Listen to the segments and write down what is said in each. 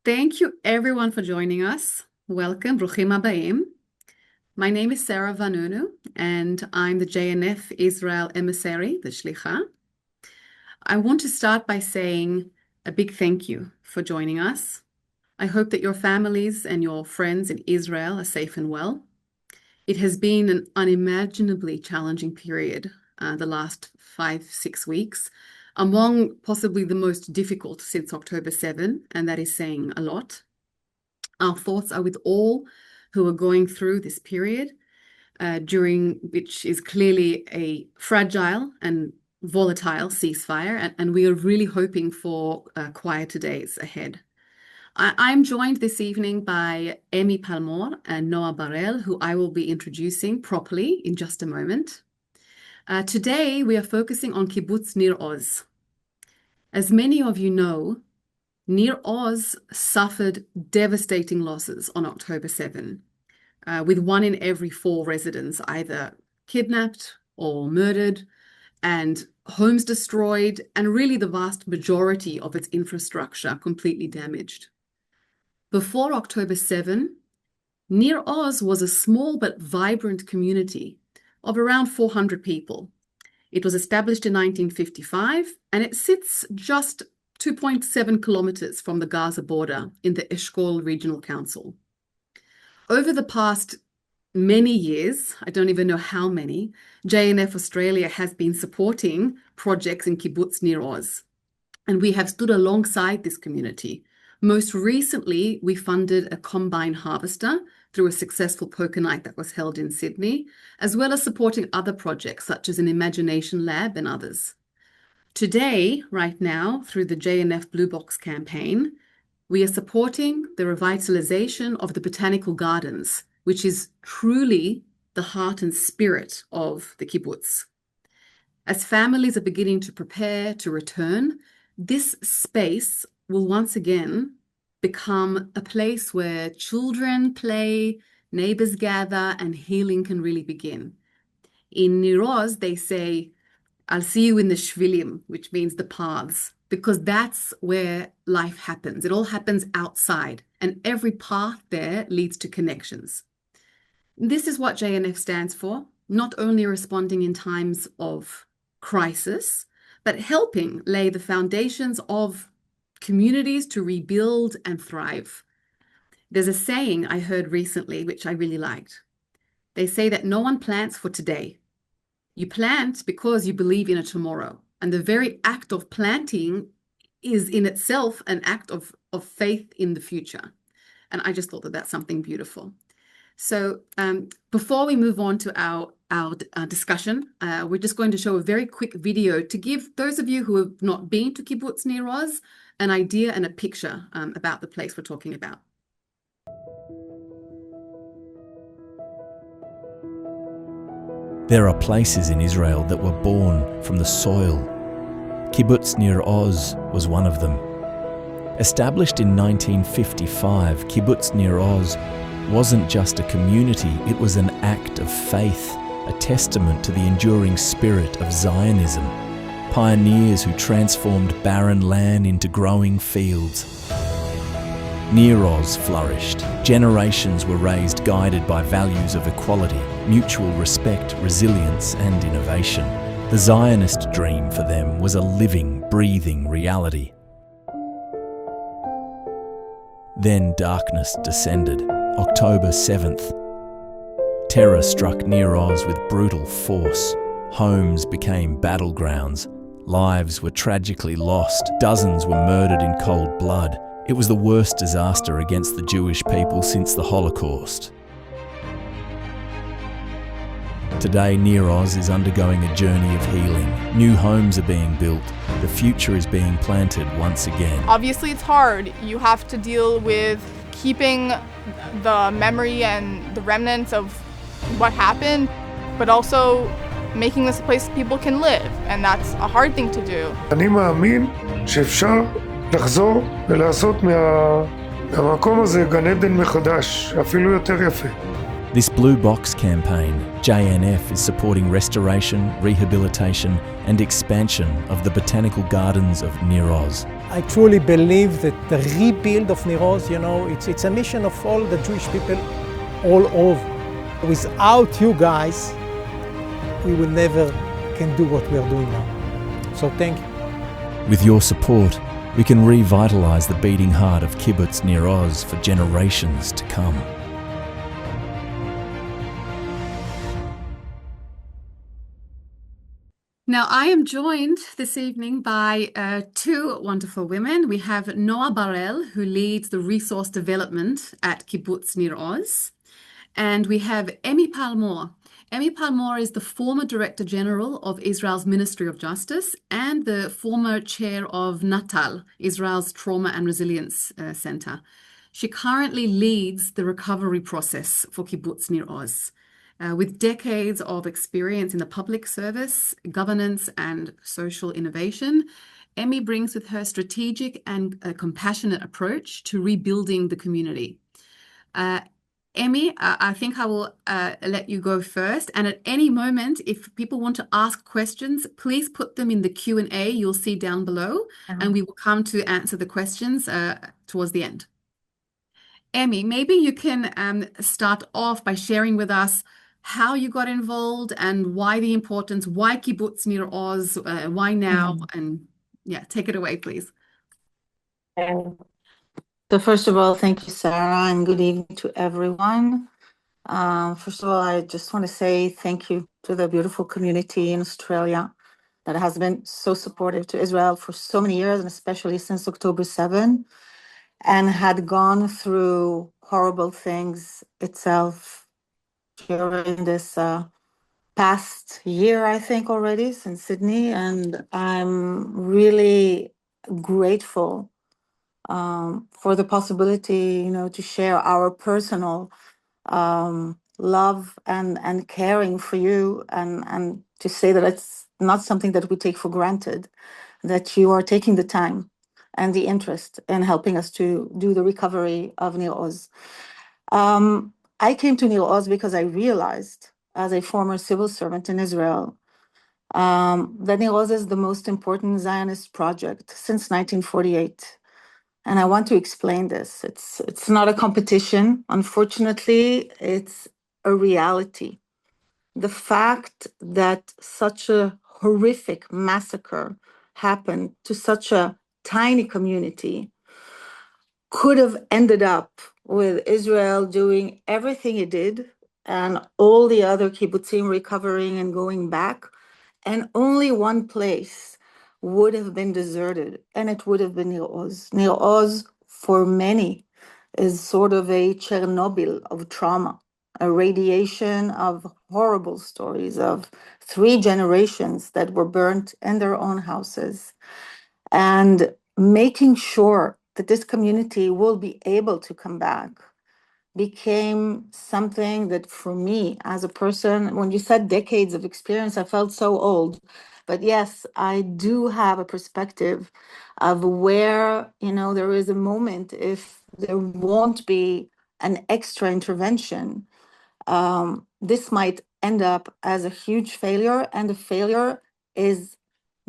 Thank you everyone for joining us. Welcome, Bruchim Habayim. My name is Sarah Vanunu, and I'm the JNF Israel emissary, the Shlicha. I want to start by saying a big thank you for joining us. I hope that your families and your friends in Israel are safe and well. It has been an unimaginably challenging period, the last 5-6 weeks, among possibly the most difficult since October 7, and that is saying a lot. Our thoughts are with all who are going through this period, during which is clearly a fragile and volatile ceasefire, and we are really hoping for quieter days ahead. I'm joined this evening by Emi Palmor and Noa Barel, who I will be introducing properly in just a moment. Today, we are focusing on Kibbutz Nir Oz. As many of you know, Nir Oz suffered devastating losses on October 7, with 1 in every 4 residents either kidnapped or murdered, and homes destroyed, and really the vast majority of its infrastructure completely damaged. Before October 7, Nir Oz was a small but vibrant community of around 400 people. It was established in 1955, and it sits just 2.7 kilometers from the Gaza border in the Eshkol Regional Council. Over the past many years, I don't even know how many, JNF Australia has been supporting projects in Kibbutz Nir Oz, and we have stood alongside this community. Most recently, we funded a combine harvester through a successful poker night that was held in Sydney, as well as supporting other projects such as an imagination lab and others. Today, right now, through the JNF Blue Box campaign, we are supporting the revitalisation of the Botanical Gardens, which is truly the heart and spirit of the kibbutz. As families are beginning to prepare to return, this space will once again become a place where children play, neighbors gather, and healing can really begin. In Nir Oz, they say, "I'll see you in the shvilim," which means the paths, because that's where life happens. It all happens outside, and every path there leads to connections. This is what JNF stands for, not only responding in times of crisis, but helping lay the foundations of communities to rebuild and thrive. There's a saying I heard recently, which I really liked. They say that no one plants for today. You plant because you believe in a tomorrow. And the very act of planting is in itself an act of faith in the future. And I just thought that that's something beautiful. So before we move on to our discussion, we're just going to show a very quick video to give those of you who have not been to Kibbutz Nir Oz an idea and a picture about the place we're talking about. There are places in Israel that were born from the soil. Kibbutz Nir Oz was one of them. Established in 1955, Kibbutz Nir Oz wasn't just a community, it was an act of faith, a testament to the enduring spirit of Zionism. Pioneers who transformed barren land into growing fields. Nir Oz flourished. Generations were raised guided by values of equality, mutual respect, resilience, and innovation. The Zionist dream for them was a living, breathing reality. Then darkness descended. October 7th. Terror struck Nir Oz with brutal force. Homes became battlegrounds. Lives were tragically lost. Dozens were murdered in cold blood. It was the worst disaster against the Jewish people since the Holocaust. Today, Nir Oz is undergoing a journey of healing. New homes are being built. The future is being planted once again. Obviously, it's hard. You have to deal with keeping the memory and the remnants of what happened, but also making this a place people can live, and that's a hard thing to do. אני מאמין שאפשר לחזור ולעשות מהמקום הזה גן עדן מחדש, אפילו יותר יפה. This Blue Box campaign, JNF is supporting restoration, rehabilitation and expansion of the Botanical Gardens of Nir Oz. I truly believe that the rebuild of Nir Oz, it's a mission of all the Jewish people all over. Without you guys, we will never can do what we are doing now. So thank you. With your support, we can revitalise the beating heart of Kibbutz Nir Oz for generations to come. Now, I am joined this evening by two wonderful women. We have Noa Barel, who leads the resource development at Kibbutz Nir Oz, and we have Emi Palmor. Emi Palmor is the former Director General of Israel's Ministry of Justice and the former Chair of NATAL, Israel's Trauma and Resilience Center. She currently leads the recovery process for Kibbutz Nir Oz. With decades of experience in the public service, governance, and social innovation, Emi brings with her strategic and compassionate approach to rebuilding the community. Emi, I think I will let you go first. And at any moment, if people want to ask questions, please put them in the Q&A you'll see down below, and we will come to answer the questions towards the end. Emi, maybe you can start off by sharing with us how you got involved and why the importance, why Kibbutz Nir Oz, why now, and yeah, take it away, please. So first of all, thank you, Sarah, and good evening to everyone. First of all, I just want to say thank you to the beautiful community in Australia that has been so supportive to Israel for so many years, and especially since October 7, and had gone through horrible things itself during this past year, I think, already since Sydney. And I'm really grateful for the possibility, to share our personal love and caring for you, and to say that it's not something that we take for granted, that you are taking the time and the interest in helping us to do the recovery of Nir Oz. I came to Nir Oz because I realized, as a former civil servant in Israel, that Nir Oz is the most important Zionist project since 1948. And I want to explain this. It's not a competition. Unfortunately, it's a reality. The fact that such a horrific massacre happened to such a tiny community could have ended up with Israel doing everything it did and all the other kibbutzim recovering and going back, and only one place would have been deserted, and it would have been Nir Oz. Nir Oz, for many, is sort of a Chernobyl of trauma, a radiation of horrible stories of 3 generations that were burnt in their own houses. And making sure that this community will be able to come back became something that, for me as a person, when you said decades of experience, I felt so old. But yes, I do have a perspective of where, there is a moment, if there won't be an extra intervention, this might end up as a huge failure. And the failure is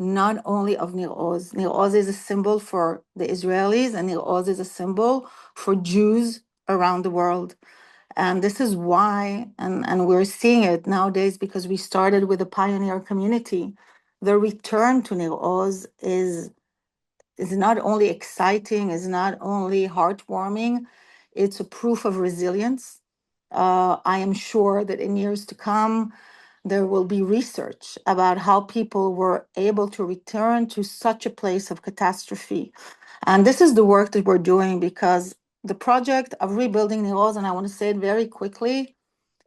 not only of Nir Oz. Nir Oz is a symbol for the Israelis, and Nir Oz is a symbol for Jews around the world. And this is why, and we're seeing it nowadays because we started with a pioneer community. The return to Nir Oz is not only exciting, is not only heartwarming, it's a proof of resilience. I am sure that in years to come, there will be research about how people were able to return to such a place of catastrophe. And this is the work that we're doing, because the project of rebuilding Nir Oz, and I want to say it very quickly,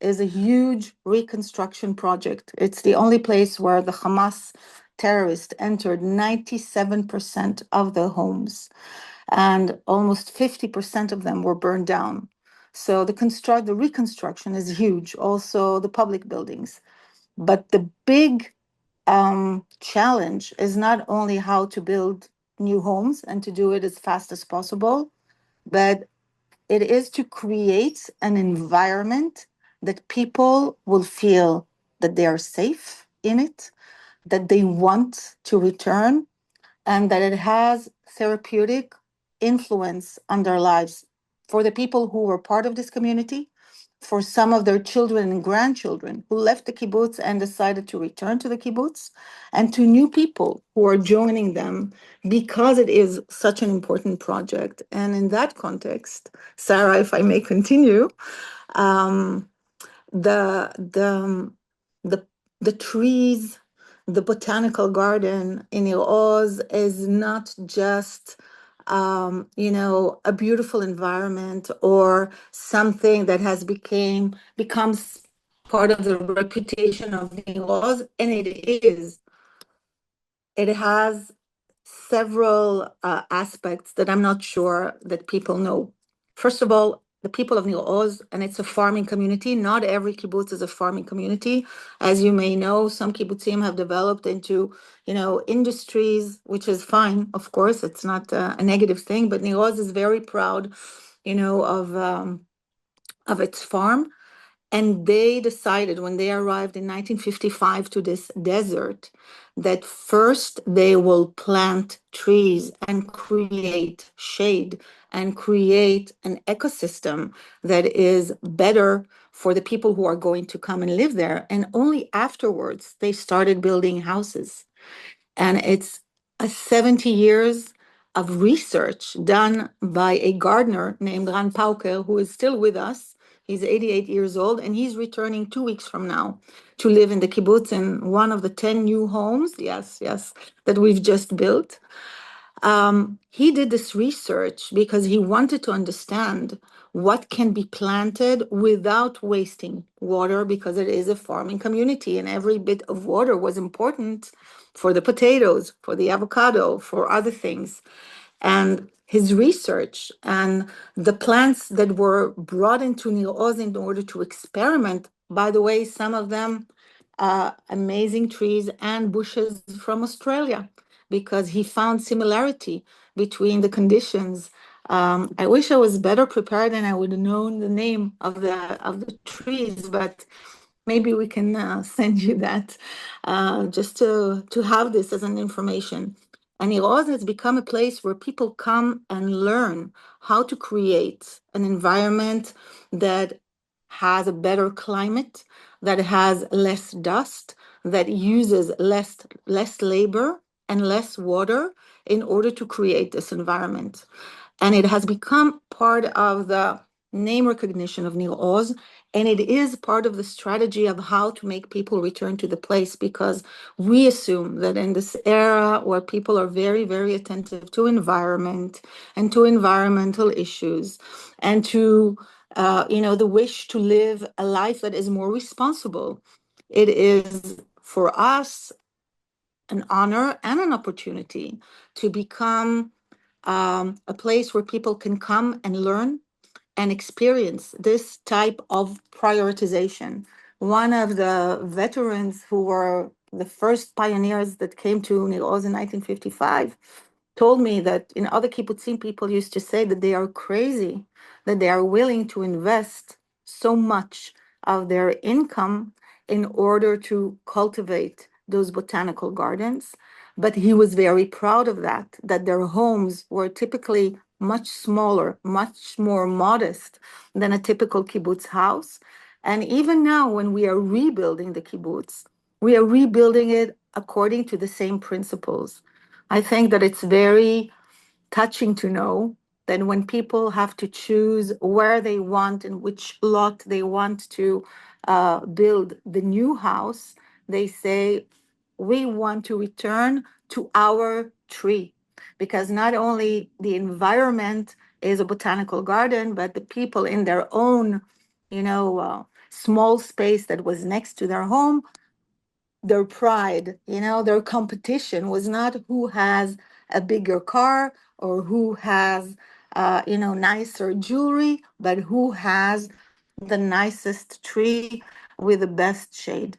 is a huge reconstruction project. It's the only place where the Hamas terrorists entered 97% of the homes, and almost 50% of them were burned down. So the reconstruction is huge, also the public buildings. But the big challenge is not only how to build new homes and to do it as fast as possible, but it is to create an environment that people will feel that they are safe in it, that they want to return, and that it has therapeutic influence on their lives for the people who were part of this community, for some of their children and grandchildren who left the kibbutz and decided to return to the kibbutz, and to new people who are joining them because it is such an important project. And in that context, Sarah, if I may continue, um, the the the the trees, the botanical garden in Nir Oz is not just a beautiful environment or something that has becomes part of the reputation of Nir Oz, and it is. It has several aspects that I'm not sure that people know. First of all, the people of Nir Oz, and it's a farming community. Not every kibbutz is a farming community. As you may know, some kibbutzim have developed into, industries, which is fine, of course. It's not a negative thing, but Nir Oz is very proud, of its farm. And they decided when they arrived in 1955 to this desert that first they will plant trees and create shade and create an ecosystem that is better for the people who are going to come and live there. And only afterwards they started building houses. And it's 70 years of research done by a gardener named Ran Pauker, who is still with us. He's 88 years old, and he's returning 2 weeks from now to live in the kibbutz in one of the 10 new homes, yes, that we've just built. He did this research because he wanted to understand what can be planted without wasting water, because it is a farming community and every bit of water was important for the potatoes, for the avocado, for other things. And his research and the plants that were brought into Nir Oz in order to experiment, by the way, some of them amazing trees and bushes from Australia, because he found similarity between the conditions. I wish I was better prepared and I would have known the name of the trees, but maybe we can send you that just to have this as an information. And Nir Oz has become a place where people come and learn how to create an environment that has a better climate, that has less dust, that uses less labor and less water in order to create this environment. And it has become part of the name recognition of Nir Oz, and it is part of the strategy of how to make people return to the place, because we assume that in this era where people are very, very attentive to environment and to environmental issues and to the wish to live a life that is more responsible, it is for us an honor and an opportunity to become a place where people can come and learn and experience this type of prioritization. One of the veterans who were the first pioneers that came to Nir Oz in 1955 told me that in other kibbutzim, people used to say that they are crazy, that they are willing to invest so much of their income in order to cultivate those botanical gardens. But he was very proud of that their homes were typically much smaller, much more modest than a typical kibbutz house. And even now, when we are rebuilding the kibbutz, we are rebuilding it according to the same principles. I think that it's very touching to know that when people have to choose where they want and which lot they want to build the new house, they say, we want to return to our tree, because not only the environment is a botanical garden, but the people in their own, small space that was next to their home, their pride, their competition was not who has a bigger car or who has, nicer jewelry, but who has the nicest tree with the best shade.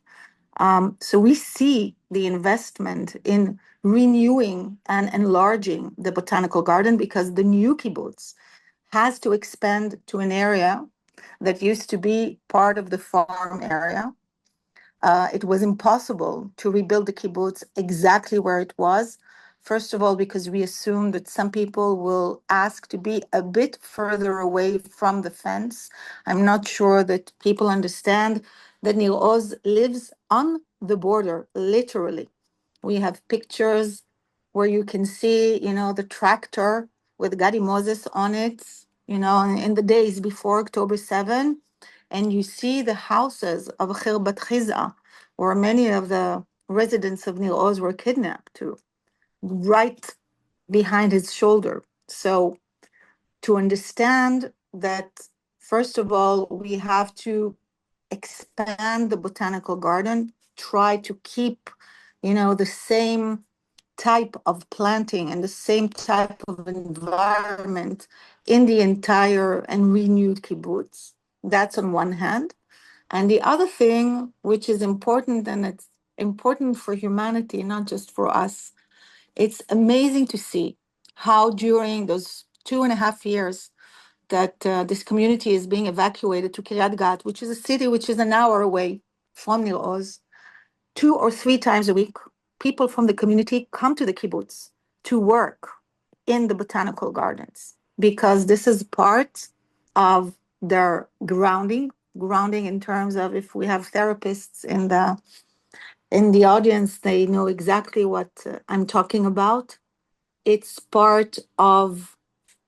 So we see the investment in renewing and enlarging the botanical garden, because the new kibbutz has to expand to an area that used to be part of the farm area. It was impossible to rebuild the kibbutz exactly where it was. First of all, because we assume that some people will ask to be a bit further away from the fence. I'm not sure that people understand that Nir Oz lives on the border, literally. We have pictures where you can see, the tractor with Gadi Moses on it, in the days before October 7. And you see the houses of Khirbat Khiza, where many of the residents of Nir Oz were kidnapped to, right behind his shoulder. So to understand that, first of all, we have to expand the botanical garden, try to keep, the same type of planting and the same type of environment in the entire and renewed kibbutz. That's on one hand. And the other thing, which is important, and it's important for humanity, not just for us, it's amazing to see how during those 2.5 years that this community is being evacuated to Kiryat Gat, which is a city which is an hour away from Nir Oz, 2 or 3 times a week, people from the community come to the kibbutz to work in the botanical gardens, because this is part of their grounding in terms of, if we have therapists in the audience, they know exactly what I'm talking about. It's part of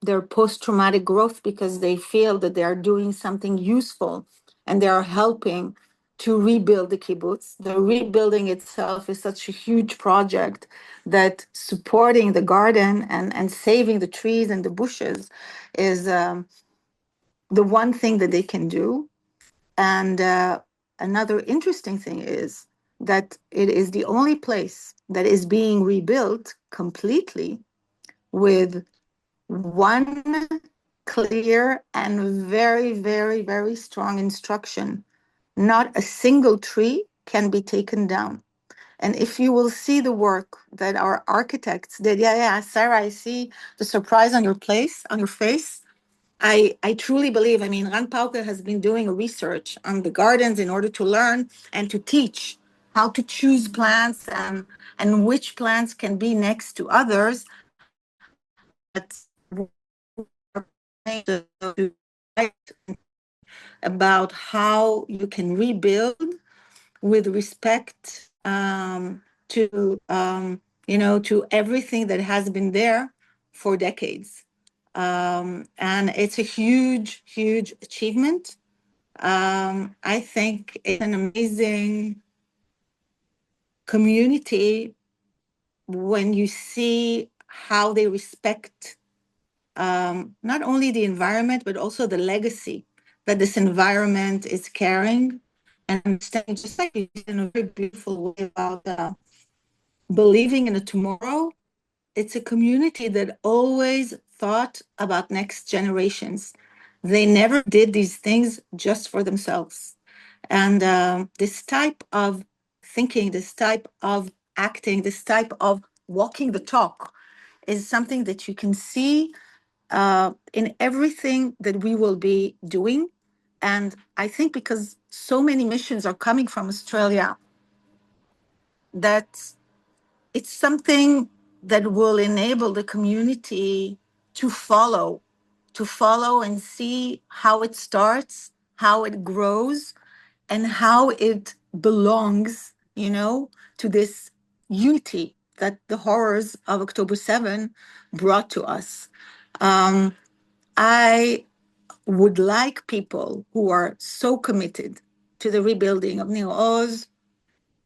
their post-traumatic growth, because they feel that they are doing something useful and they are helping to rebuild the kibbutz. The rebuilding itself is such a huge project that supporting the garden and saving the trees and the bushes is the one thing that they can do. And another interesting thing is that it is the only place that is being rebuilt completely with one clear and very, very, very strong instruction. Not a single tree can be taken down. And if you will see the work that our architects did, Sarah, I see the surprise on your face. I truly believe, Ran Pauker has been doing research on the gardens in order to learn and to teach how to choose plants and which plants can be next to others. About how you can rebuild with respect to everything that has been there for decades. And it's a huge, huge achievement. I think it's an amazing community when you see how they respect not only the environment, but also the legacy that this environment is carrying. And understanding, just like you did in a very beautiful way about believing in a tomorrow, it's a community that always thought about next generations. They never did these things just for themselves. And this type of thinking, this type of acting, this type of walking the talk is something that you can see in everything that we will be doing. And I think because so many missions are coming from Australia, that it's something that will enable the community to follow and see how it starts, how it grows, and how it belongs, to this unity that the horrors of October 7 brought to us. I would like people who are so committed to the rebuilding of Nir Oz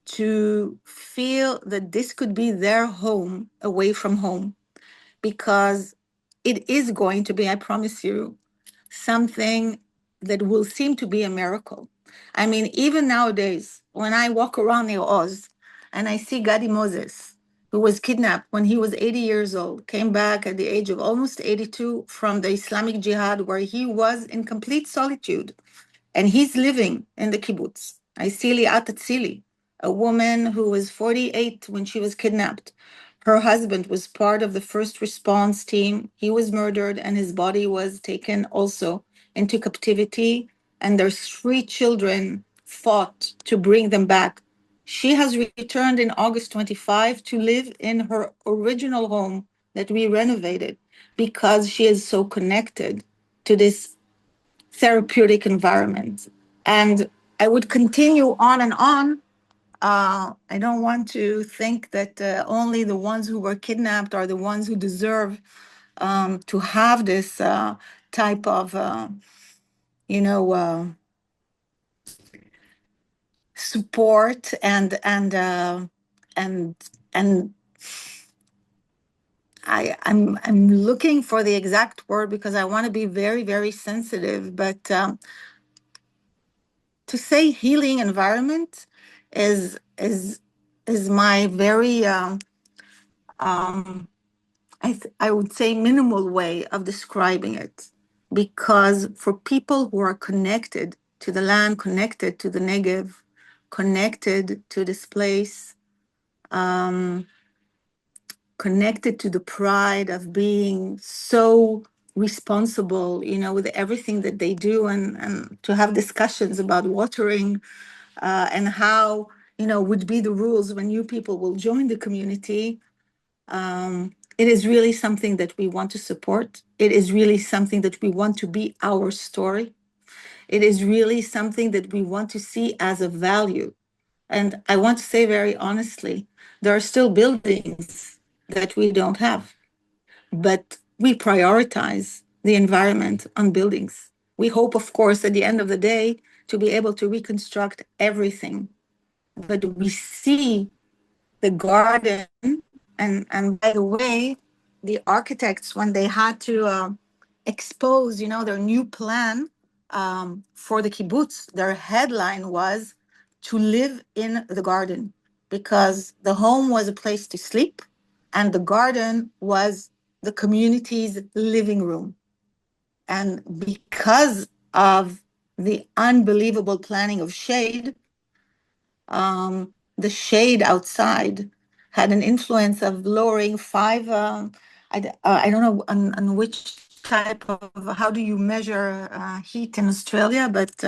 to feel that this could be their home away from home, because it is going to be, I promise you, something that will seem to be a miracle. Even nowadays, when I walk around Nir Oz and I see Gadi Moses, who was kidnapped when he was 80 years old, came back at the age of almost 82 from the Islamic Jihad, where he was in complete solitude, and he's living in the kibbutz. I see Liat Atzili, a woman who was 48 when she was kidnapped. Her husband was part of the first response team. He was murdered, and his body was taken also into captivity and their 3 children fought to bring them back. She has returned in August 25 to live in her original home that we renovated because she is so connected to this therapeutic environment. And I would continue on and on. I don't want to think that only the ones who were kidnapped are the ones who deserve to have this type of, support and I'm looking for the exact word because I want to be very, very sensitive, but to say healing environment is my very I would say minimal way of describing it, because for people who are connected to the land, connected to the Negev, connected to this place, connected to the pride of being so responsible, with everything that they do, and to have discussions about watering and how, would be the rules when new people will join the community. It is really something that we want to support. It is really something that we want to be our story. It is really something that we want to see as a value. And I want to say very honestly, there are still buildings that we don't have, but we prioritize the environment on buildings. We hope, of course, at the end of the day, to be able to reconstruct everything. But we see the garden, and by the way, the architects, when they had to expose, their new plan for the kibbutz, their headline was to live in the garden, because the home was a place to sleep and the garden was the community's living room. And because of the unbelievable planning of shade, the shade outside had an influence of lowering 5, I don't know on which type of, how do you measure heat in Australia, but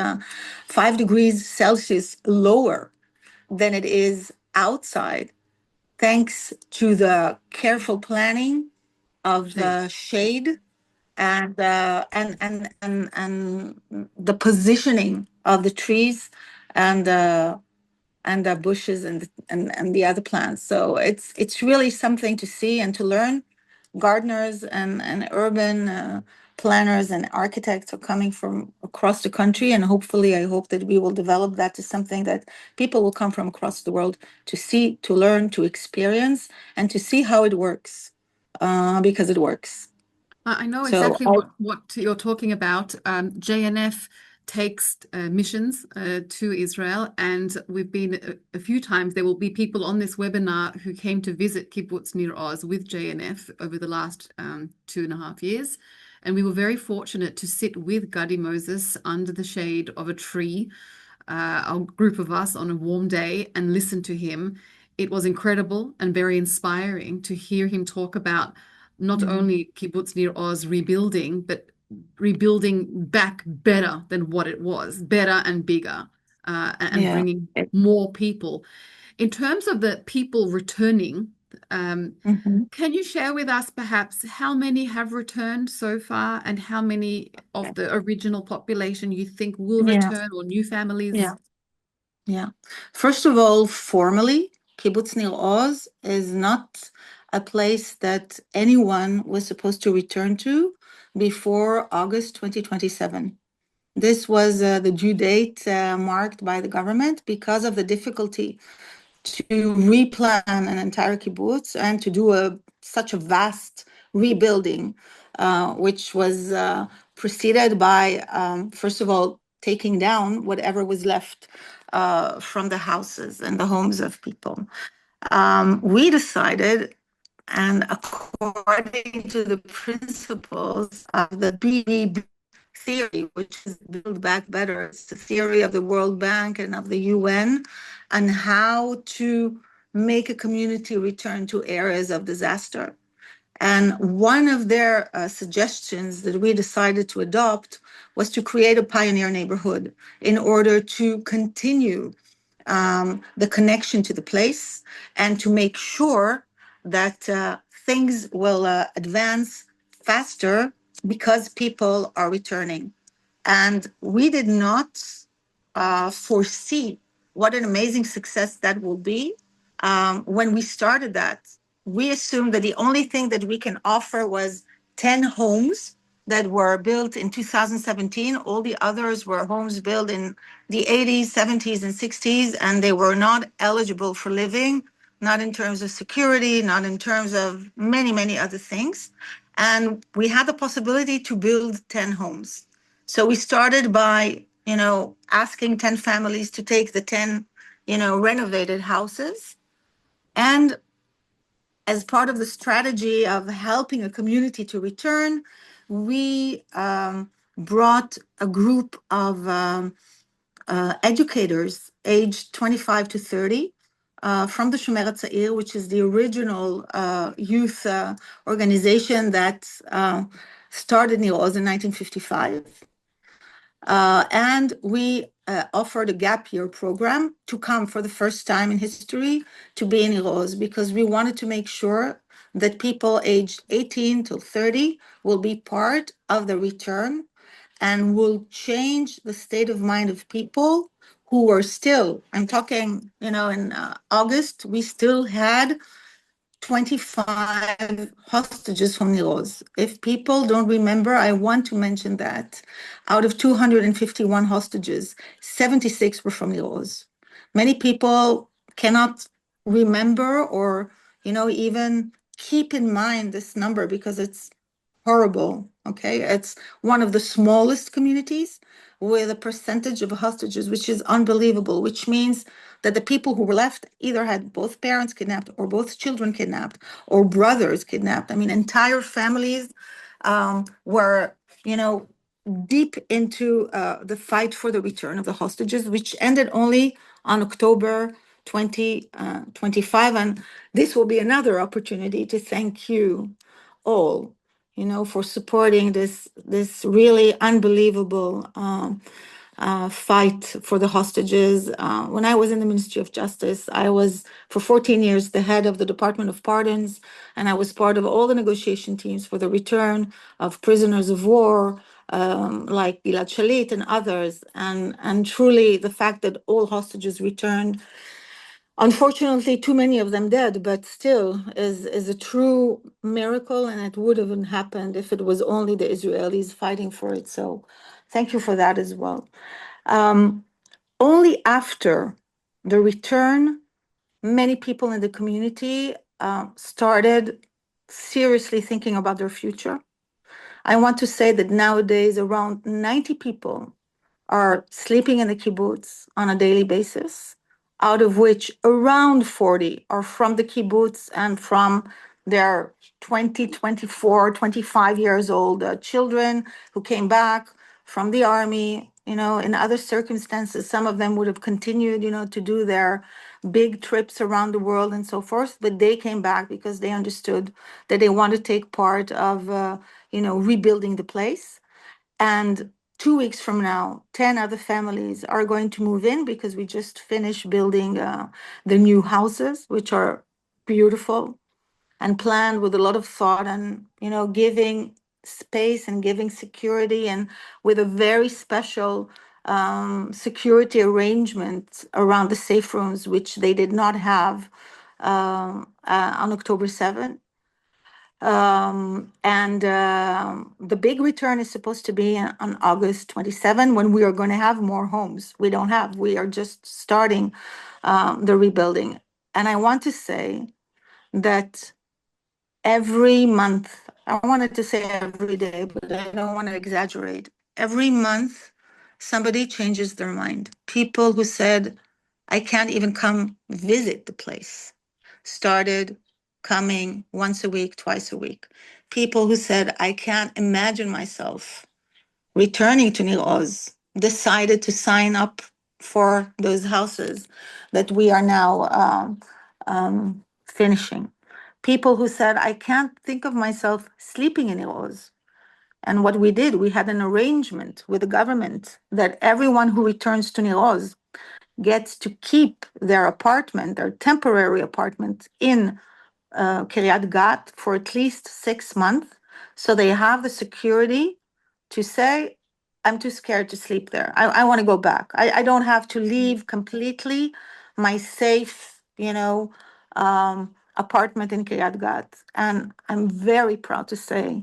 5 degrees Celsius lower than it is outside, thanks to the careful planning of the shade and the positioning of the trees and the bushes and the other plants. So it's really something to see and to learn. Gardeners and urban planners and architects are coming from across the country, and hopefully I hope that we will develop that to something that people will come from across the world to see, to learn, to experience, and to see how it works, because it works. I know So exactly what you're talking about. JNF takes missions to Israel, and we've been a few times. There will be people on this webinar who came to visit Kibbutz Nir Oz with JNF over the last 2.5 years. And we were very fortunate to sit with Gadi Moses under the shade of a tree, a group of us on a warm day, and listen to him. It was incredible and very inspiring to hear him talk about not only Kibbutz Nir Oz rebuilding, but rebuilding back better than what it was, better and bigger, and bringing more people. In terms of the people returning, can you share with us perhaps how many have returned so far and how many of the original population you think will return, or new families? Yeah. First of all, formally, Kibbutz Nir Oz is not a place that anyone was supposed to return to before August 2027. This was the due date marked by the government because of the difficulty to replan an entire kibbutz and to do such a vast rebuilding, which was preceded by, first of all, taking down whatever was left from the houses and the homes of people. We decided, and according to the principles of the BBB theory, which is Build Back Better, it's the theory of the World Bank and of the UN, on how to make a community return to areas of disaster. And one of their suggestions that we decided to adopt was to create a pioneer neighborhood in order to continue the connection to the place and to make sure that things will advance faster because people are returning. And we did not foresee what an amazing success that will be. When we started that, we assumed that the only thing that we can offer was 10 homes that were built in 2017. All the others were homes built in the 80s, 70s, and 60s, and they were not eligible for living, not in terms of security, not in terms of many, many other things. And we had the possibility to build 10 homes. So we started by, asking 10 families to take the 10, renovated houses. And as part of the strategy of helping a community to return, we brought a group of educators aged 25 to 30 from the Shomer HaTzair, which is the original youth organization that started Nir Oz in 1955. And we offered a gap year program to come for the first time in history to be in Nir Oz, because we wanted to make sure that people aged 18 to 30 will be part of the return and will change the state of mind of people who were still, I'm talking, in August, we still had 25 hostages from Nir Oz. If people don't remember, I want to mention that out of 251 hostages, 76 were from Nir Oz. Many people cannot remember or, even keep in mind this number because it's horrible, okay? It's one of the smallest communities with a percentage of hostages, which is unbelievable, which means that the people who were left either had both parents kidnapped or both children kidnapped or brothers kidnapped. I mean, entire families were, deep into the fight for the return of the hostages, which ended only on October 2025. And this will be another opportunity to thank you all, for supporting this really unbelievable fight for the hostages. When I was in the Ministry of Justice, I was for 14 years the head of the Department of Pardons, and I was part of all the negotiation teams for the return of prisoners of war, like Gilad Shalit and others. And truly, the fact that all hostages returned, unfortunately, too many of them dead, but still is a true miracle, and it would have happened if it was only the Israelis fighting for it. So thank you for that as well. Only after the return, many people in the community started seriously thinking about their future. I want to say that nowadays around 90 people are sleeping in the kibbutz on a daily basis, out of which around 40 are from the kibbutz and from their 20, 24, 25 years old children who came back from the army. In other circumstances, some of them would have continued, to do their big trips around the world and so forth, but they came back because they understood that they want to take part of, rebuilding the place. And 2 weeks from now, 10 other families are going to move in because we just finished building the new houses, which are beautiful and planned with a lot of thought and, giving space and giving security, and with a very special security arrangement around the safe rooms, which they did not have on October 7th. And the big return is supposed to be on August 27, when we are going to have more homes. We are just starting the rebuilding. And I want to say that every month, I wanted to say every day, but I don't want to exaggerate. Every month, somebody changes their mind. People who said, I can't even come visit the place, started coming once a week, twice a week. People who said, I can't imagine myself returning to Nir Oz, decided to sign up for those houses that we are now finishing. people who said, I can't think of myself sleeping in Nir Oz. And what we did, we had an arrangement with the government that everyone who returns to Nir Oz gets to keep their apartment, their temporary apartment in Kiryat Gat for at least 6 months. So they have the security to say, I'm too scared to sleep there. I want to go back. I don't have to leave completely my safe, apartment in Kiryat Gat. And I'm very proud to say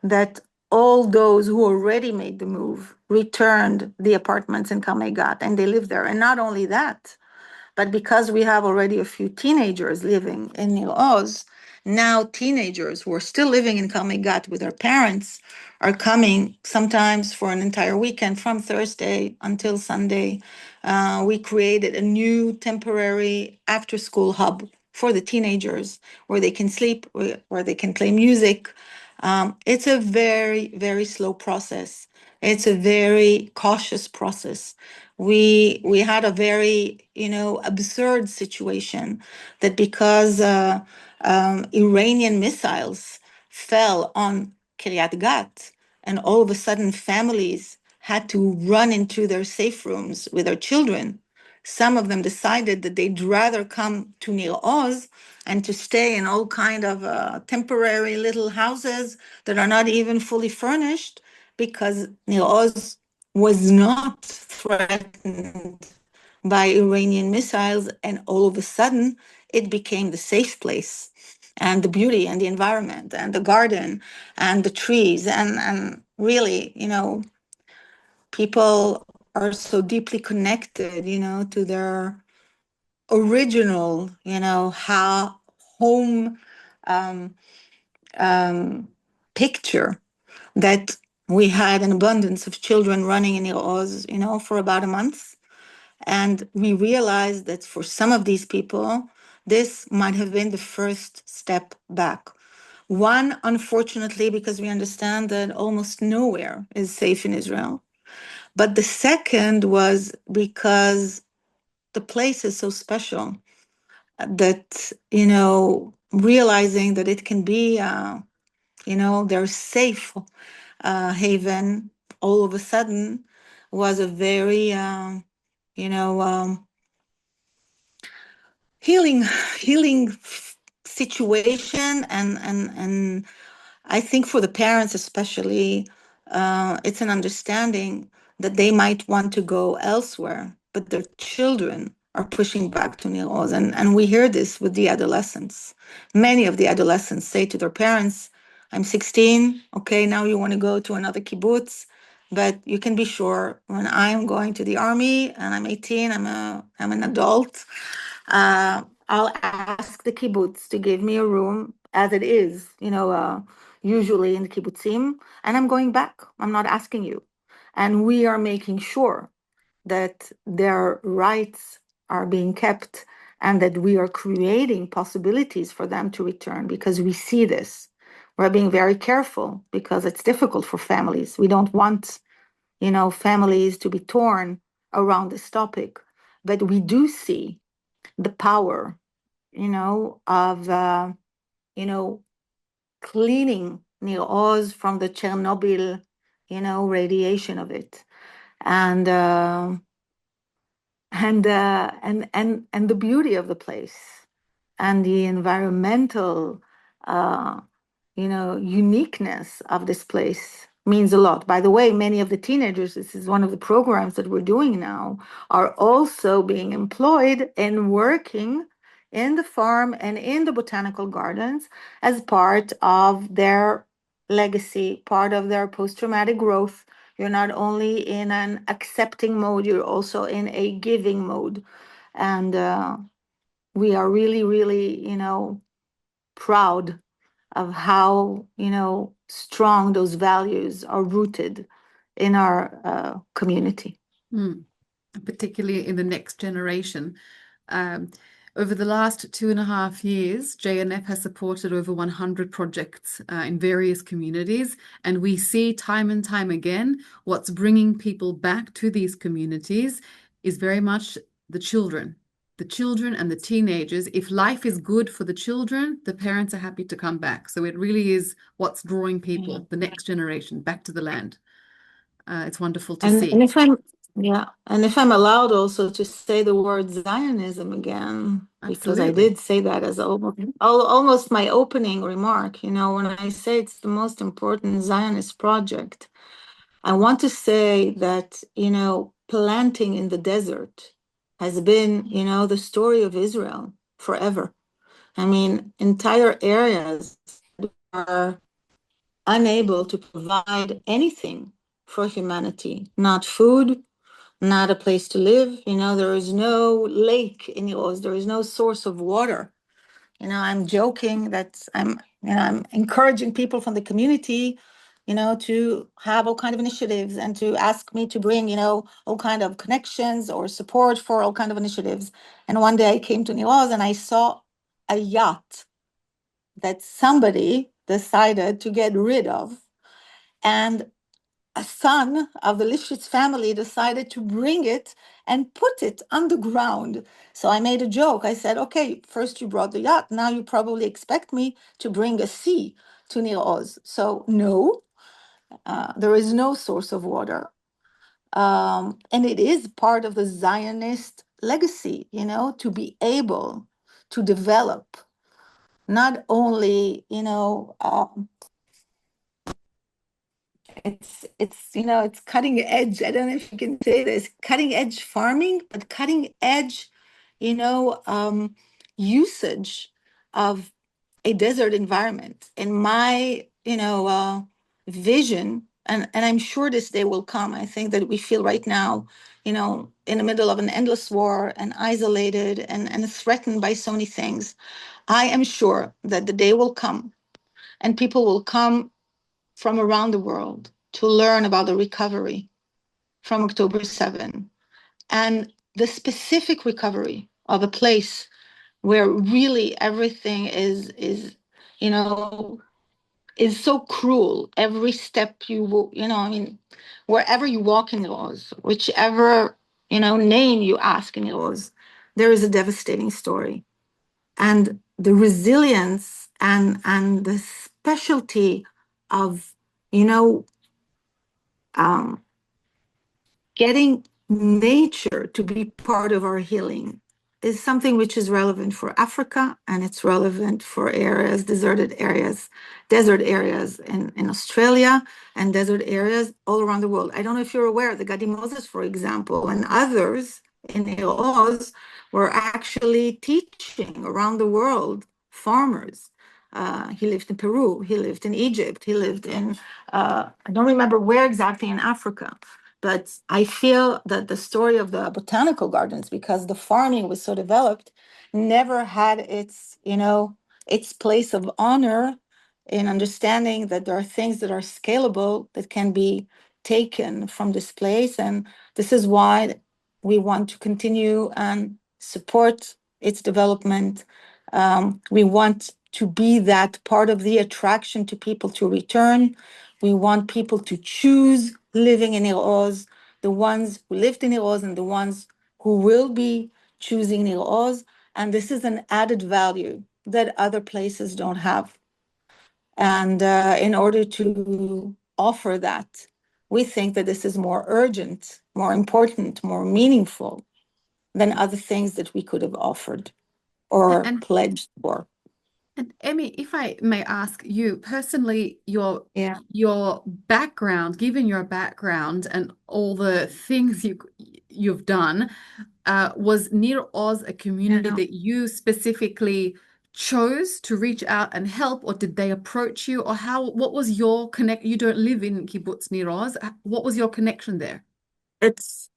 that all those who already made the move returned the apartments in Karmei Gat and they live there. And not only that, but because we have already a few teenagers living in Nir Oz, now teenagers who are still living in Karmei Gat with their parents are coming sometimes for an entire weekend from Thursday until Sunday. We created a new temporary after-school hub for the teenagers where they can sleep, where they can play music. It's a very, very slow process. It's a very cautious process. We had a very, absurd situation that because Iranian missiles fell on Kiryat Gat, and all of a sudden families had to run into their safe rooms with their children. Some of them decided that they'd rather come to Nir Oz and to stay in all kind of temporary little houses that are not even fully furnished because Nir Oz was not threatened by Iranian missiles, and all of a sudden it became the safe place and the beauty and the environment and the garden and the trees and really, people are so deeply connected, to their original, how home picture that we had an abundance of children running in Nir Oz, for about a month. And we realized that for some of these people, this might have been the first step back. One, unfortunately, because we understand that almost nowhere is safe in Israel. But the second was because the place is so special that, realizing that it can be, their safe haven all of a sudden was a very, healing situation. And I think for the parents especially, it's an understanding that they might want to go elsewhere, but their children are pushing back to Nir Oz. And we hear this with the adolescents. Many of the adolescents say to their parents, I'm 16, okay, now you want to go to another kibbutz, but you can be sure when I'm going to the army and I'm 18, I'm an adult, I'll ask the kibbutz to give me a room as it is, usually in the kibbutzim, and I'm going back. I'm not asking you. And we are making sure that their rights are being kept and that we are creating possibilities for them to return because we see this. We're being very careful because it's difficult for families. We don't want, families to be torn around this topic, but we do see the power, of, cleaning Nir Oz from the Chernobyl, radiation of it. And the beauty of the place and the environmental, uniqueness of this place means a lot. By the way, many of the teenagers, this is one of the programs that we're doing now, are also being employed and working in the farm and in the botanical gardens as part of their legacy, part of their post-traumatic growth. You're not only in an accepting mode, you're also in a giving mode. And we are really, really, proud of how, strong those values are rooted in our community. Particularly in the next generation. Over the last 2.5 years, JNF has supported over 100 projects in various communities, and we see time and time again what's bringing people back to these communities is very much the children. the children and the teenagers. If life is good for the children, the parents are happy to come back. So it really is what's drawing people, the next generation, back to the land. It's wonderful to see. And if I'm allowed also to say the word Zionism again, because I Absolutely. did say that as almost my opening remark, when I say it's the most important Zionist project, I want to say that, planting in the desert has been, the story of Israel forever. I mean, entire areas are unable to provide anything for humanity, not food, not a place to live. There is no lake in Nir Oz. There is no source of water. I'm joking that I'm encouraging people from the community, to have all kind of initiatives and to ask me to bring, all kind of connections or support for all kind of initiatives. And one day I came to Nir Oz and I saw a yacht that somebody decided to get rid of. And a son of the Lifshitz family decided to bring it and put it underground. So I made a joke. I said, okay, first you brought the yacht. Now you probably expect me to bring a sea to Nir Oz. So no, there is no source of water. And it is part of the Zionist legacy, to be able to develop not only, it's cutting edge. I don't know if you can say this, cutting edge farming, but cutting edge, usage of a desert environment. In my, vision, and I'm sure this day will come. I think that we feel right now, in the middle of an endless war and isolated and threatened by so many things. I am sure that the day will come and people will come from around the world to learn about the recovery from October 7 and the specific recovery of a place where really everything is so cruel. Every step wherever you walk in Oz, whichever, name you ask in Oz, there is a devastating story. And the resilience and the specialty of, getting nature to be part of our healing is something which is relevant for Africa, and it's relevant for desert areas in Australia, and desert areas all around the world. I don't know if you're aware, the Gadi Moses, for example, and others in Nir Oz were actually teaching around the world farmers. He lived in Peru, he lived in Egypt, he lived in, I don't remember where exactly in Africa. But I feel that the story of the botanical gardens, because the farming was so developed, never had its place of honor in understanding that there are things that are scalable that can be taken from this place. And this is why we want to continue and support its development. We want to be that part of the attraction to people to return. We want people to choose living in Nir Oz, the ones who lived in Nir Oz and the ones who will be choosing Nir Oz. And this is an added value that other places don't have. And in order to offer that, we think that this is more urgent, more important, more meaningful than other things that we could have offered or pledged for. And Emi, if I may ask you personally, your background, given your background and all the things you've done, was Nir Oz a community that you specifically chose to reach out and help, or did they approach you, or what was your connect? You don't live in Kibbutz Nir Oz. What was your connection there? First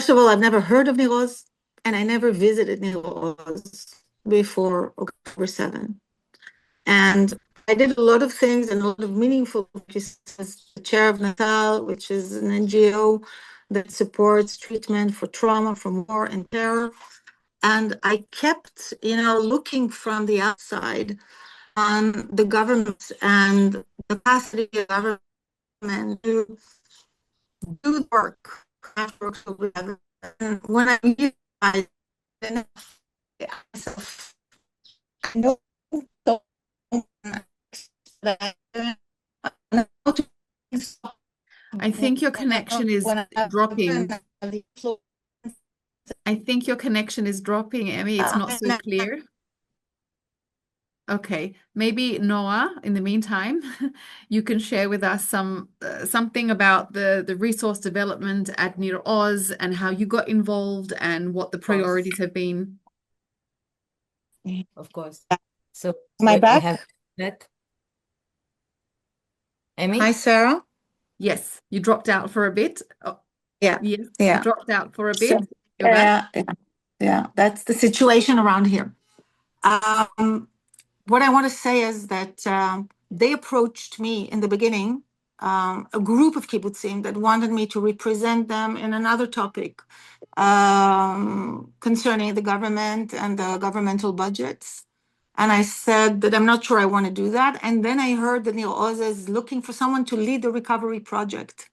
of all, I've never heard of Nir Oz, and I never visited Nir Oz before October 7. And I did a lot of things and a lot of meaningful, which is the Chair of NATAL, which is an NGO that supports treatment for trauma from war and terror. And I kept, looking from the outside on the government and the capacity of government to do the work after October 7 when I realized myself, I know that I think your connection is dropping. I think your connection is dropping, Emi. It's not so clear. Okay, maybe Noah, in the meantime, you can share with us something about the resource development at Nir Oz and how you got involved and what the priorities have been. Of course. So Am I we back? have that. Emi? Hi, Sarah. Yes, you dropped out for a bit. Oh, Yeah, yes, you yeah. dropped out for a So, bit. You're back. yeah, that's the situation around here. What I want to say is that they approached me in the beginning, a group of kibbutzim that wanted me to represent them in another topic concerning the government and the governmental budgets. And I said that I'm not sure I want to do that. And then I heard that Nir Oz is looking for someone to lead the recovery project.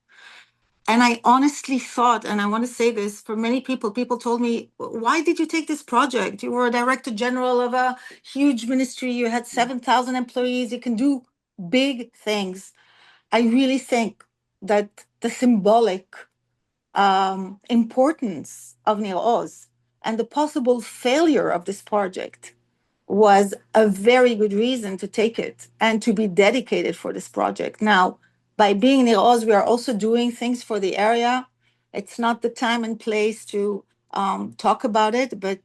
And I honestly thought, and I want to say this for many people, people told me, why did you take this project? You were a director general of a huge ministry. You had 7,000 employees. You can do big things. I really think that the symbolic importance of Nir Oz and the possible failure of this project was a very good reason to take it and to be dedicated for this project. Now, by being Nir Oz, we are also doing things for the area. It's not the time and place to talk about it, but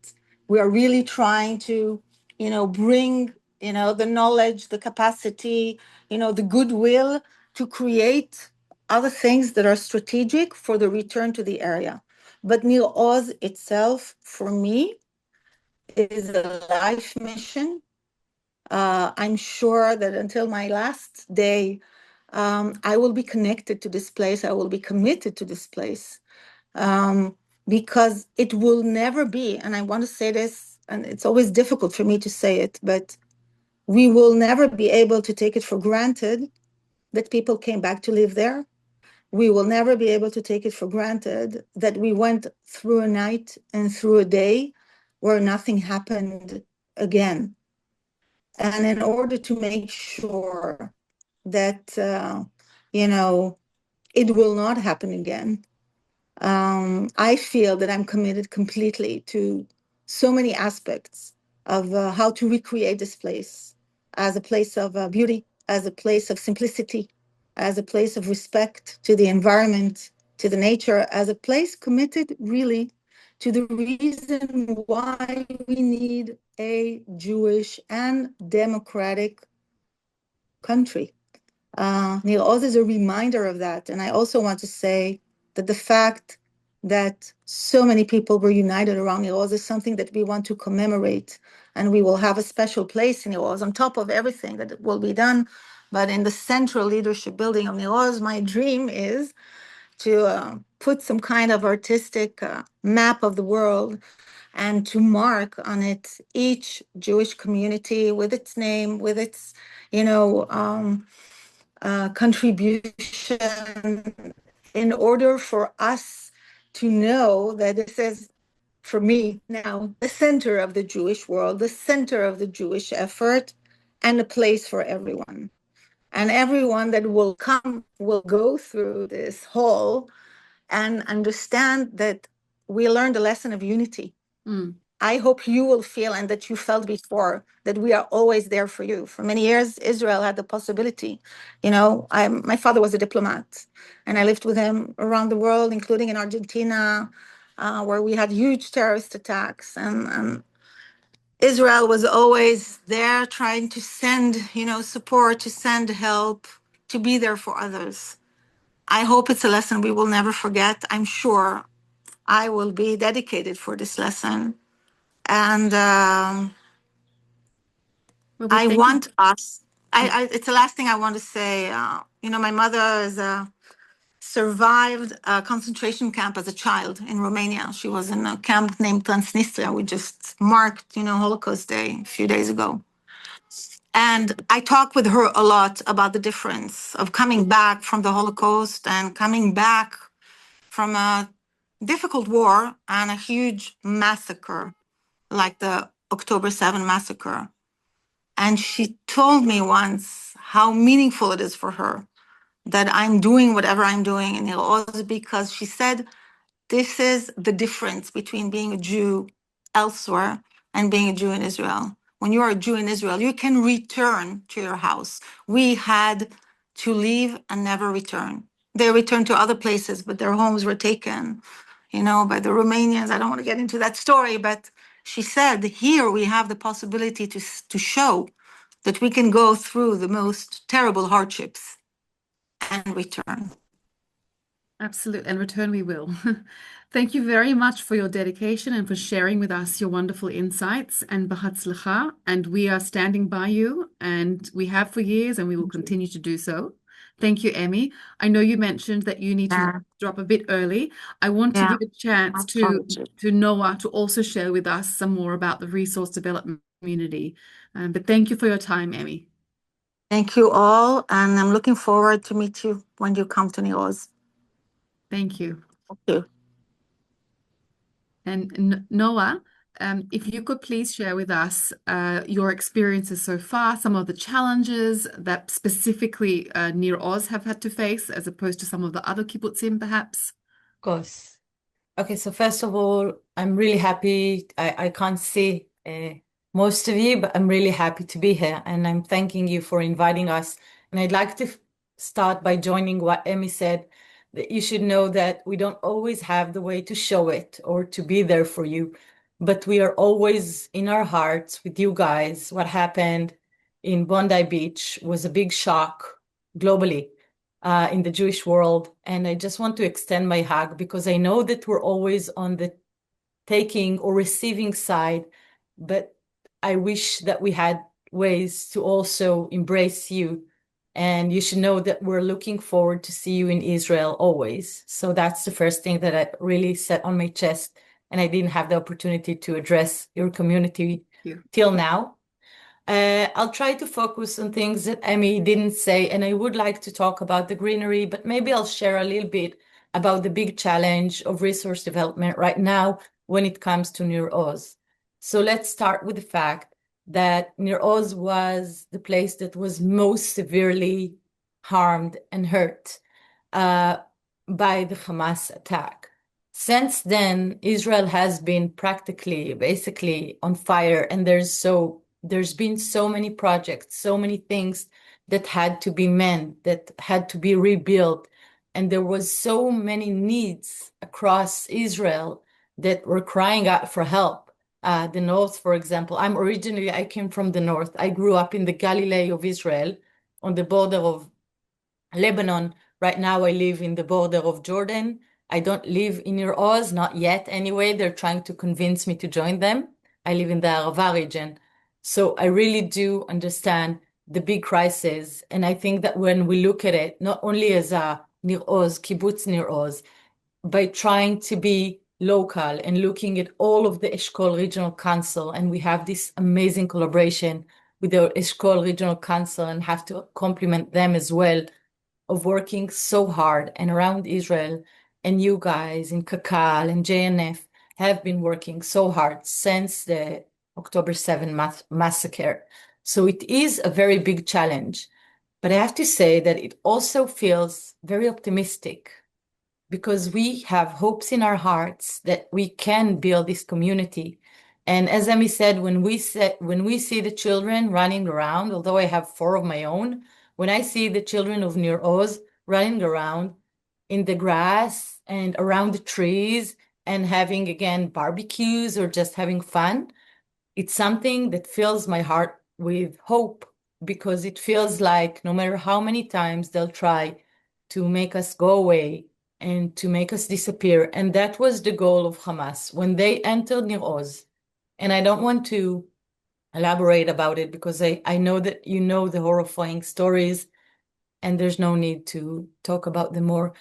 we are really trying to, bring, the knowledge, the capacity, the goodwill to create other things that are strategic for the return to the area. But Nir Oz itself, for me, is a life mission. I'm sure that until my last day, I will be connected to this place. I will be committed to this place because it will never be, and I want to say this, and it's always difficult for me to say it, but we will never be able to take it for granted that people came back to live there. We will never be able to take it for granted that we went through a night and through a day where nothing happened again. And in order to make sure that, it will not happen again, I feel that I'm committed completely to so many aspects of how to recreate this place as a place of beauty, as a place of simplicity, as a place of respect to the environment, to the nature, as a place committed really to the reason why we need a Jewish and democratic country. Nir Oz is a reminder of that. And I also want to say that the fact that so many people were united around Nir Oz is something that we want to commemorate. And we will have a special place in Nir Oz on top of everything that will be done. But in the central leadership building of Nir Oz, my dream is to put some kind of artistic map of the world and to mark on it each Jewish community with its name, with its, contribution, in order for us to know that this is, for me now, the center of the Jewish world, the center of the Jewish effort, and a place for everyone. And everyone that will come will go through this hall and understand that we learned a lesson of unity. I hope you will feel, and that you felt before, that we are always there for you. For many years, Israel had the possibility. My father was a diplomat, and I lived with him around the world, including in Argentina, where we had huge terrorist attacks. And Israel was always there trying to send, support, to send help, to be there for others. I hope it's a lesson we will never forget. I'm sure I will be dedicated for this lesson. And I want us, it's the last thing I want to say. My mother survived a concentration camp as a child in Romania. She was in a camp named Transnistria. We just marked, Holocaust Day a few days ago. And I talk with her a lot about the difference of coming back from the Holocaust and coming back from a difficult war and a huge massacre, like the October 7 massacre. And she told me once how meaningful it is for her that I'm doing whatever I'm doing in Nir Oz, because she said this is the difference between being a Jew elsewhere and being a Jew in Israel. When you are a Jew in Israel, you can return to your house. We had to leave and never return. They returned to other places, but their homes were taken, by the Romanians. I don't want to get into that story, but she said, here we have the possibility to show that we can go through the most terrible hardships and return. Absolutely. In return, we will. Thank you very much for your dedication and for sharing with us your wonderful insights and b'hatzlacha. And we are standing by you, and we have for years, and we will continue to do so. Thank you, Emi. I know you mentioned that you need to drop a bit early. I want to give a chance to Noa to also share with us some more about the resource development community. But thank you for your time, Emi. Thank you all, and I'm looking forward to meet you when you come to Nir Oz. Thank you. Thank you. And Noa, if you could please share with us your experiences so far, some of the challenges that specifically Nir Oz have had to face, as opposed to some of the other kibbutzim, perhaps. Of course. Okay, so first of all, I'm really happy. I can't see most of you, but I'm really happy to be here, and I'm thanking you for inviting us. And I'd like to start by joining what Emi said, that you should know that we don't always have the way to show it or to be there for you, but we are always in our hearts with you guys. What happened in Bondi Beach was a big shock globally in the Jewish world. And I just want to extend my hug, because I know that we're always on the taking or receiving side, but I wish that we had ways to also embrace you. And you should know that we're looking forward to see you in Israel always. So that's the first thing that I really set on my chest. And I didn't have the opportunity to address your community till now. I'll try to focus on things that Emi didn't say. And I would like to talk about the greenery, but maybe I'll share a little bit about the big challenge of resource development right now when it comes to Nir Oz. So let's start with the fact that Nir Oz was the place that was most severely harmed and hurt by the Hamas attack. Since then, Israel has been basically on fire, and there's been so many projects, so many things that had to be mended, that had to be rebuilt, and there was so many needs across Israel that were crying out for help. The north, for example, I came from the north. I grew up in the Galilee of Israel on the border of Lebanon. Right now I live in the border of Jordan. I don't live in Nir Oz, not yet anyway. They're trying to convince me to join them. I live in the Arava region. So I really do understand the big crisis. And I think that when we look at it, not only as a Nir Oz, Kibbutz Nir Oz, by trying to be local and looking at all of the Eshkol Regional Council, and we have this amazing collaboration with the Eshkol Regional Council, and have to compliment them as well, of working so hard and around Israel. And you guys in Kakal and JNF have been working so hard since the October 7 massacre. So it is a very big challenge. But I have to say that it also feels very optimistic, because we have hopes in our hearts that we can build this community. And as Emi said, when we see the children running around, although I have 4 of my own, when I see the children of Nir Oz running around in the grass and around the trees and having, again, barbecues or just having fun, it's something that fills my heart with hope, because it feels like no matter how many times they'll try to make us go away and to make us disappear. And that was the goal of Hamas when they entered Nir Oz. And I don't want to elaborate about it, because I know that you know the horrifying stories, and there's no need to talk about them more.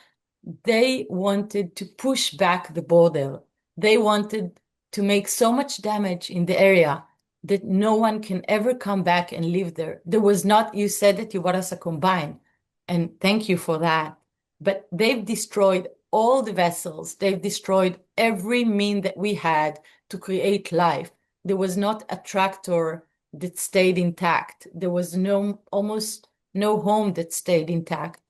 They wanted to push back the border. They wanted to make so much damage in the area that no one can ever come back and live there. There was not, you said that you brought us a combine, and thank you for that. But they've destroyed all the vessels. They've destroyed every mean that we had to create life. There was not a tractor that stayed intact. There was almost no home that stayed intact.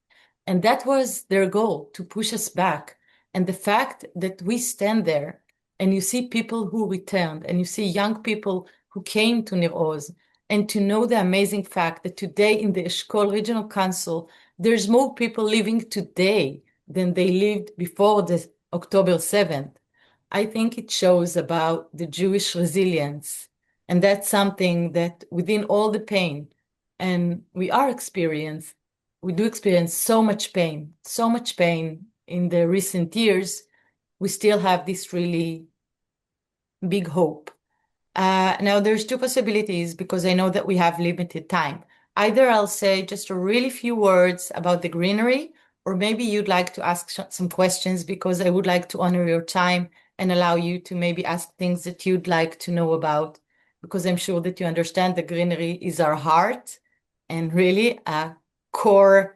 And that was their goal, to push us back. And the fact that we stand there and you see people who returned and you see young people who came to Nir Oz, and to know the amazing fact that today in the Eshkol Regional Council, there's more people living today than they lived before the October 7th. I think it shows about the Jewish resilience. And that's something that within all the pain, and we do experience so much pain in the recent years, we still have this really big hope. Now there's two possibilities because I know that we have limited time. Either I'll say just a really few words about the Greenery, or maybe you'd like to ask some questions because I would like to honor your time and allow you to maybe ask things that you'd like to know about, because I'm sure that you understand the Greenery is our heart and really a core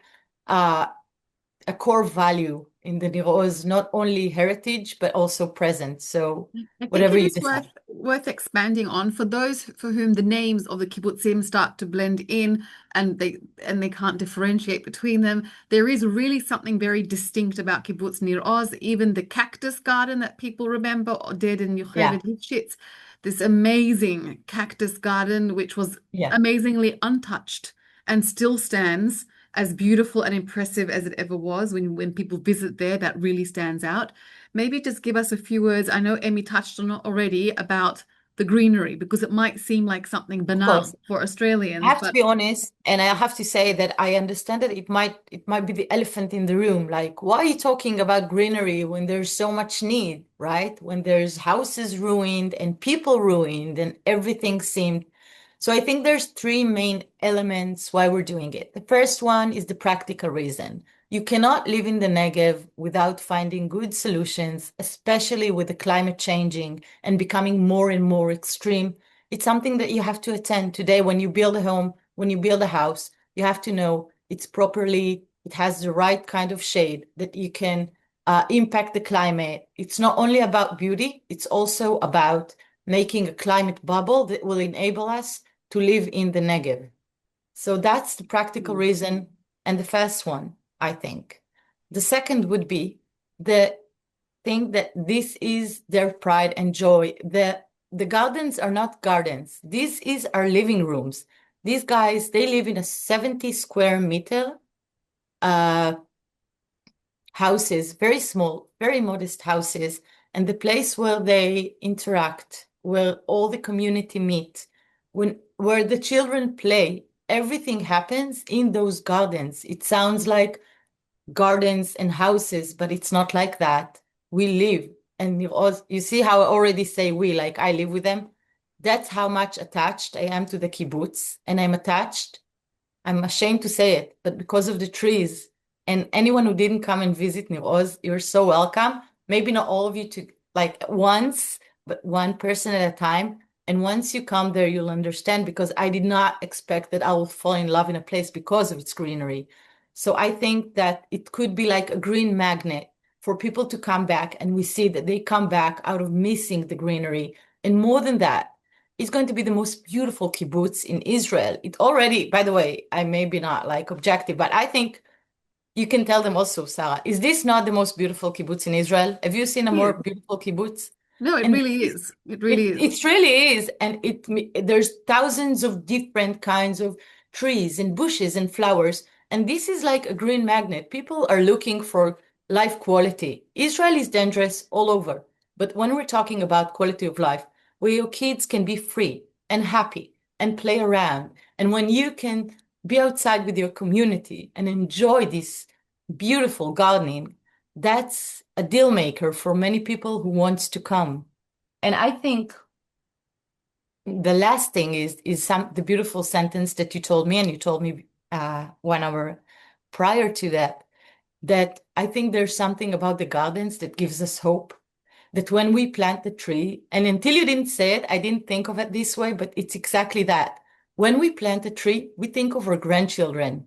value in the Nir Oz, not only heritage, but also present. So whatever you decide. Worth expanding on for those for whom the names of the kibbutzim start to blend in and they can't differentiate between them. There is really something very distinct about Kibbutz Nir Oz, even the cactus garden that people remember or did in Yocheved Lifshitz, this amazing cactus garden, which was amazingly untouched and still stands as beautiful and impressive as it ever was. When people visit there, that really stands out. Maybe just give us a few words. I know Emi touched on it already about the Greenery, because it might seem like something banal for Australians. I have to be honest, and I have to say that I understand that it might be the elephant in the room. Like, why are you talking about Greenery when there's so much need, right? When there's houses ruined and people ruined and everything seemed. So I think there's three main elements why we're doing it. The first one is the practical reason. You cannot live in the Negev without finding good solutions, especially with the climate changing and becoming more and more extreme. It's something that you have to attend today. When you build a home, when you build a house, you have to know it has the right kind of shade that you can impact the climate. It's not only about beauty, it's also about making a climate bubble that will enable us to live in the Negev. So that's the practical reason, and the first one, I think. The second would be the thing that this is their pride and joy. The gardens are not gardens. This is our living rooms. These guys, they live in a 70 square meter houses, very small, very modest houses, and the place where they interact, where all the community meet, where the children play, everything happens in those gardens. It sounds like gardens and houses, but it's not like that. We live, and you see how I already say we, like I live with them. That's how much attached I am to the kibbutz, and I'm attached. I'm ashamed to say it, but because of the trees, and anyone who didn't come and visit Nir Oz, you're so welcome. Maybe not all of you to like once, but one person at a time. And once you come there, you'll understand, because I did not expect that I will fall in love in a place because of its greenery. So I think that it could be like a green magnet for people to come back, and we see that they come back out of missing the greenery. And more than that, it's going to be the most beautiful kibbutz in Israel. It already, by the way, I may be not like objective, but I think you can tell them also, Sarah, is this not the most beautiful kibbutz in Israel? Have you seen a more beautiful kibbutz? No, it really is. It really is. It really is. And there's thousands of different kinds of trees and bushes and flowers. And this is like a green magnet. People are looking for life quality. Israel is dangerous all over. But when we're talking about quality of life, where your kids can be free and happy and play around, and when you can be outside with your community and enjoy this beautiful gardening, that's a deal maker for many people who wants to come. And I think the last thing is the beautiful sentence that you told me, and you told me 1 hour prior to that I think there's something about the gardens that gives us hope, that when we plant the tree, and until you didn't say it, I didn't think of it this way, but it's exactly that. When we plant a tree, we think of our grandchildren,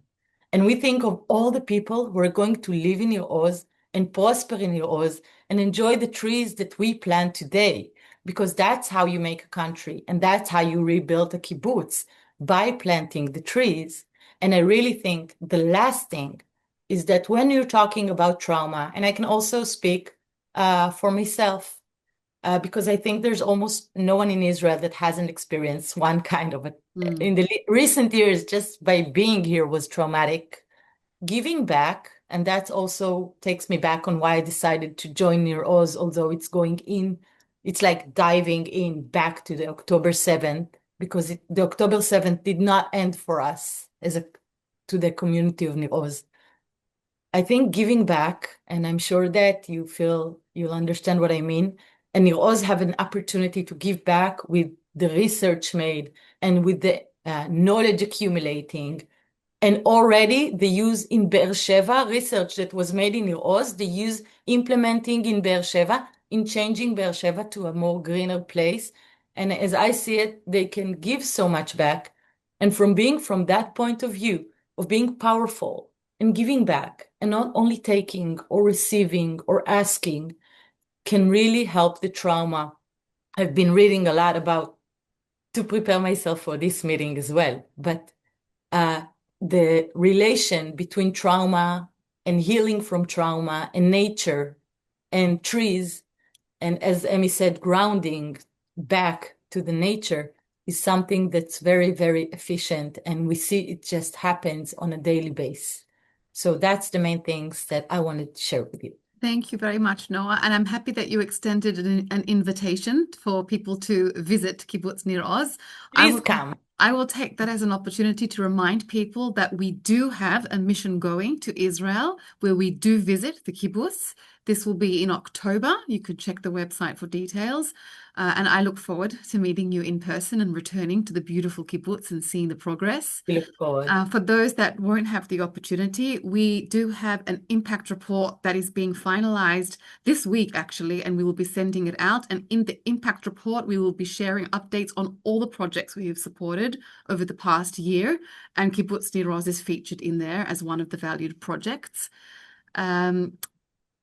and we think of all the people who are going to live in Nir Oz and prosper in Nir Oz and enjoy the trees that we plant today, because that's how you make a country and that's how you rebuild a kibbutz, by planting the trees. And I really think the last thing is that when you're talking about trauma, and I can also speak for myself, because I think there's almost no one in Israel that hasn't experienced one kind of it. In the recent years, just by being here was traumatic. Giving back, and that also takes me back on why I decided to join Nir Oz, although it's going in, it's like diving in back to the October 7th, because the October 7th did not end for us to the community of Nir Oz. I think giving back, and I'm sure that you'll understand what I mean, and Nir Oz have an opportunity to give back with the research made and with the knowledge accumulating. And already they use in Be'er Sheva, research that was made in Nir Oz, they use implementing in Be'er Sheva, in changing Be'er Sheva to a more greener place. And as I see it, they can give so much back. And from that point of view, of being powerful and giving back, and not only taking or receiving or asking, can really help the trauma. I've been reading a lot about to prepare myself for this meeting as well, but the relation between trauma and healing from trauma and nature and trees, and as Emi said, grounding back to the nature is something that's very, very efficient, and we see it just happens on a daily basis. So that's the main things that I wanted to share with you. Thank you very much, Noa. And I'm happy that you extended an invitation for people to visit Kibbutz Nir Oz. Please come. I will take that as an opportunity to remind people that we do have a mission going to Israel where we do visit the kibbutz. This will be in October. You could check the website for details. And I look forward to meeting you in person and returning to the beautiful kibbutz and seeing the progress. We look forward. For those that won't have the opportunity, we do have an impact report that is being finalized this week, actually, and we will be sending it out. And in the impact report, we will be sharing updates on all the projects we have supported over the past year. And Kibbutz Nir Oz is featured in there as one of the valued projects.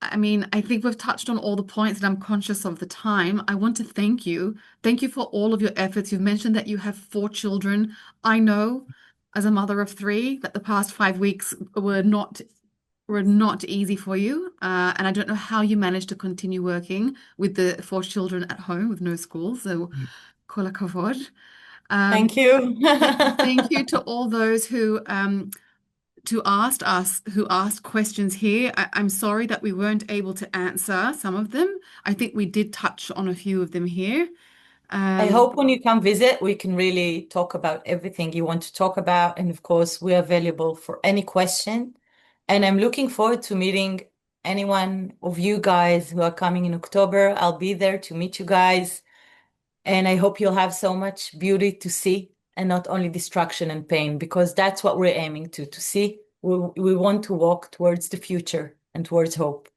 I mean, I think we've touched on all the points, and I'm conscious of the time. I want to thank you. Thank you for all of your efforts. You've mentioned that you have 4 children. I know, as a mother of 3, that the past 5 weeks were not easy for you. And I don't know how you managed to continue working with the 4 children at home with no school. So, kol hakavod. Thank you. Thank you to all those who asked questions here. I'm sorry that we weren't able to answer some of them. I think we did touch on a few of them here. I hope when you come visit, we can really talk about everything you want to talk about. And of course, we're available for any question. And I'm looking forward to meeting any one of you guys who are coming in October. I'll be there to meet you guys. And I hope you'll have so much beauty to see, and not only destruction and pain, because that's what we're aiming to see. We want to walk towards the future and towards hope.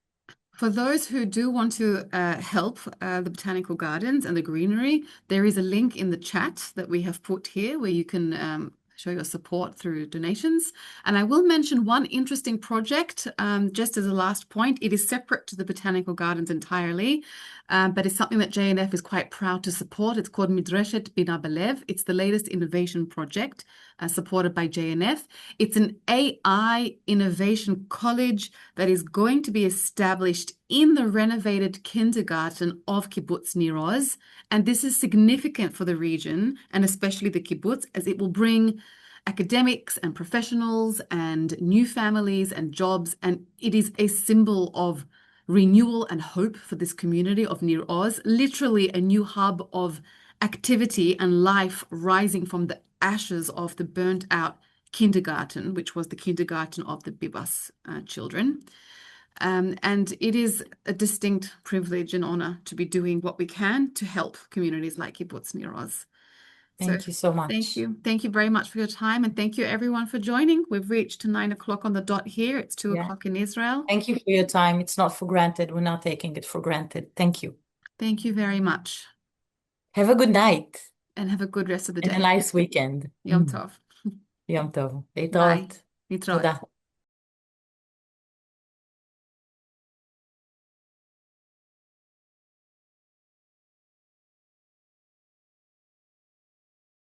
For those who do want to help the Botanical Gardens and the Greenery, there is a link in the chat that we have put here where you can show your support through donations. And I will mention one interesting project just as a last point. It is separate to the Botanical Gardens entirely, but it's something that JNF is quite proud to support. It's called Midrash Bina Balev. It's the latest innovation project supported by JNF. It's an AI innovation college that is going to be established in the renovated kindergarten of Kibbutz Nir Oz. And this is significant for the region, and especially the kibbutz, as it will bring academics and professionals and new families and jobs. And it is a symbol of renewal and hope for this community of Nir Oz, literally a new hub of activity and life rising from the ashes of the burnt out kindergarten, which was the kindergarten of the Bibas children. And it is a distinct privilege and honor to be doing what we can to help communities like Kibbutz Nir Oz. Thank you so much. Thank you. Thank you very much for your time. And thank you everyone for joining. We've reached 9 o'clock on the dot here. It's 2 o'clock in Israel. Thank you for your time. It's not for granted. We're not taking it for granted. Thank you. Thank you very much. Have a good night. And have a good rest of the day. And a nice weekend. Yom Tov. Yom Tov. Bye. להתראות. תודה.